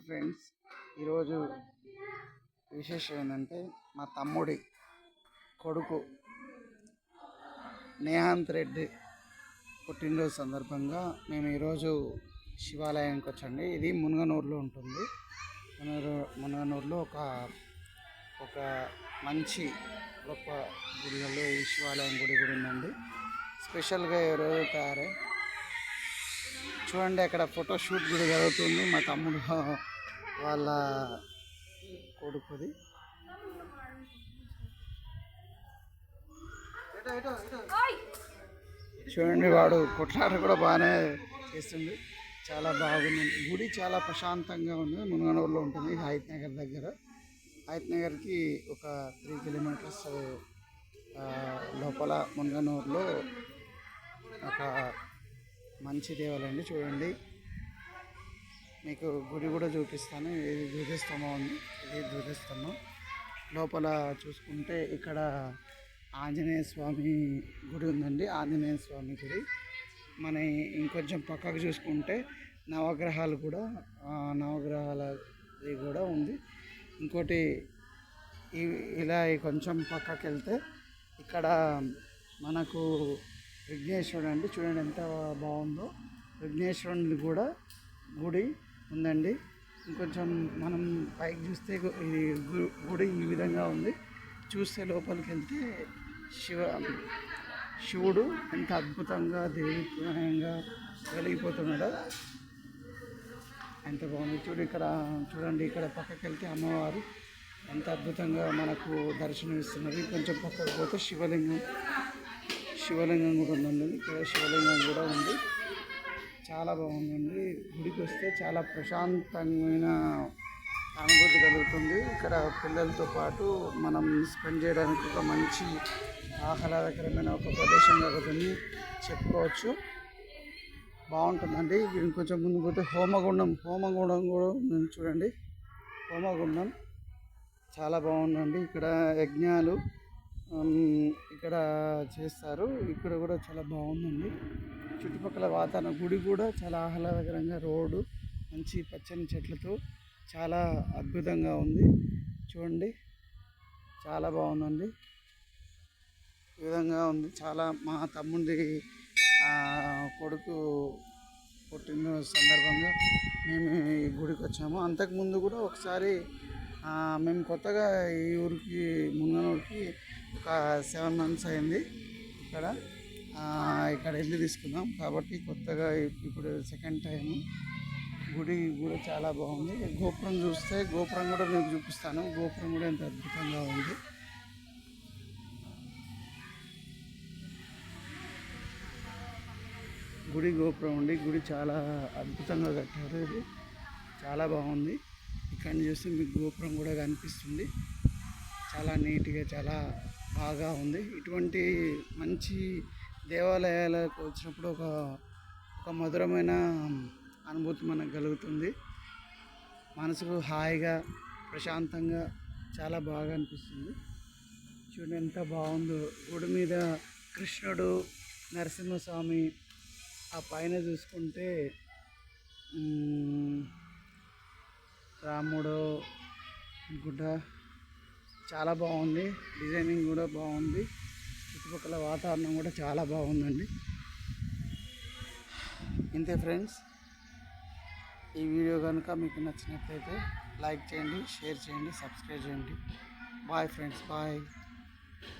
Friends, ఈరోజు విశేషం ఏంటంటే మా తమ్ముడి కొడుకు నేహాంత్ రెడ్డి పుట్టినరోజు సందర్భంగా మేము ఈరోజు శివాలయానికి వచ్చండి. ఇది మునగనూరులో ఉంటుంది. మునగనూరులో ఒక మంచి గొప్ప గుడిలో ఈ శివాలయం గుడి కూడా ఉందండి. స్పెషల్గా ఈరోజు తయారై చూడండి, అక్కడ ఫోటోషూట్ కూడా జరుగుతుంది. మా తమ్ముడు వాళ్ళ కొడుకుది. చూడండి, వాడు కొట్లాట కూడా బాగానే చేస్తుంది. చాలా బాగుంది. గుడి చాలా ప్రశాంతంగా ఉంది. మునగనూరులో ఉంటుంది. హైత్ నగర్ దగ్గర. హైత్ నగర్కి ఒక 3 కిలోమీటర్స్ లోపల మునగనూరులో ఒక మంచి దేవాలయం. చూడండి, మీకు గుడి కూడా చూపిస్తాను. ఇది ధ్వజస్తంభం ఉంది. ఇది ధ్వజస్తంభం లోపల చూసుకుంటే ఇక్కడ ఆంజనేయ స్వామి గుడి ఉందండి. ఆంజనేయ స్వామి గుడి. మన ఇంకొంచెం పక్కకు చూసుకుంటే నవగ్రహాలు కూడా నవగ్రహాలది కూడా ఉంది. ఇంకోటి ఇలా కొంచెం పక్కకి వెళ్తే ఇక్కడ మనకు విఘ్నేశ్వరుడు అండి. చూడండి ఎంత బాగుందో. విఘ్నేశ్వరుని కూడా గుడి ఉందండి. ఇంకొంచెం మనం పైకి చూస్తే ఇది గుడి ఈ విధంగా ఉంది. చూస్తే లోపలికి వెళ్తే శివుడు ఎంత అద్భుతంగా దేవీప్రాయంగా వెలిగిపోతున్నాడు. ఎంత బాగుంది చూడండి. ఇక్కడ పక్కకి వెళ్తే అమ్మవారు ఎంత అద్భుతంగా మనకు దర్శనం ఇస్తున్నది. కొంచెం పక్కకు పోతే శివలింగం కూడా ఉందండి. ఇక్కడ శివలింగం కూడా ఉంది. చాలా బాగుందండి. గుడికి వస్తే చాలా ప్రశాంతమైన అనుభూతి కలుగుతుంది. ఇక్కడ పిల్లలతో పాటు మనం స్పెండ్ చేయడానికి ఒక మంచి ఆహ్లాదకరమైన ఒక ప్రదేశం జరుగుతుంది చెప్పుకోవచ్చు. బాగుంటుందండి. ఇంకొంచెం ముందు పోతే హోమగుండం కూడా ఉంది. చూడండి, హోమగుండం చాలా బాగుందండి. ఇక్కడ యజ్ఞాలు ఇక్కడ చేస్తారు. ఇక్కడ కూడా చాలా బాగుందండి. చుట్టుపక్కల వాతావరణం, గుడి కూడా చాలా ఆహ్లాదకరంగా, రోడ్డు మంచి పచ్చని చెట్లతో చాలా అద్భుతంగా ఉంది. చూడండి, చాలా బాగుందండి. ఈ విధంగా ఉంది. చాలా మా తమ్ముడి కొడుకు పుట్టినరోజు సందర్భంగా మేము ఈ గుడికి వచ్చాము. అంతకుముందు కూడా ఒకసారి మేము కొత్తగా ఈ ఊరికి మునగనూరుకి ఒక 7 months అయింది. ఇక్కడ ఇల్లు తీసుకున్నాం కాబట్టి కొత్తగా ఇప్పుడు సెకండ్ టైం. గుడి కూడా చాలా బాగుంది. గోపురం చూస్తే గోపురం కూడా మీకు చూపిస్తాను. గోపురం కూడా ఎంత అద్భుతంగా ఉంది. గుడి గోపురం ఉండి గుడి చాలా అద్భుతంగా కట్టారు. ఇది చాలా బాగుంది. ఇక్కడ చూస్తే మీకు గోపురం కూడా కనిపిస్తుంది. చాలా నీట్గా చాలా బాగా ఉంది. ఇటువంటి మంచి దేవాలయాలకు వచ్చినప్పుడు ఒక మధురమైన అనుభూతి మనకు కలుగుతుంది. మనసుకు హాయిగా ప్రశాంతంగా చాలా బాగా అనిపిస్తుంది. చూడండి ఎంత బాగుందో. గుడి మీద కృష్ణుడు, నరసింహస్వామి, ఆ పైన చూసుకుంటే రాముడు గుడ్డ చాలా బాగుంది. డిజైనింగ్ కూడా బాగుంది. చుట్టుపక్కల వాతావరణం కూడా చాలా బాగుందండి. ఇంతే ఫ్రెండ్స్, ఈ వీడియో కనుక మీకు నచ్చినట్లయితే లైక్ చేయండి, షేర్ చేయండి, సబ్స్క్రైబ్ చేయండి. Bye friends, bye.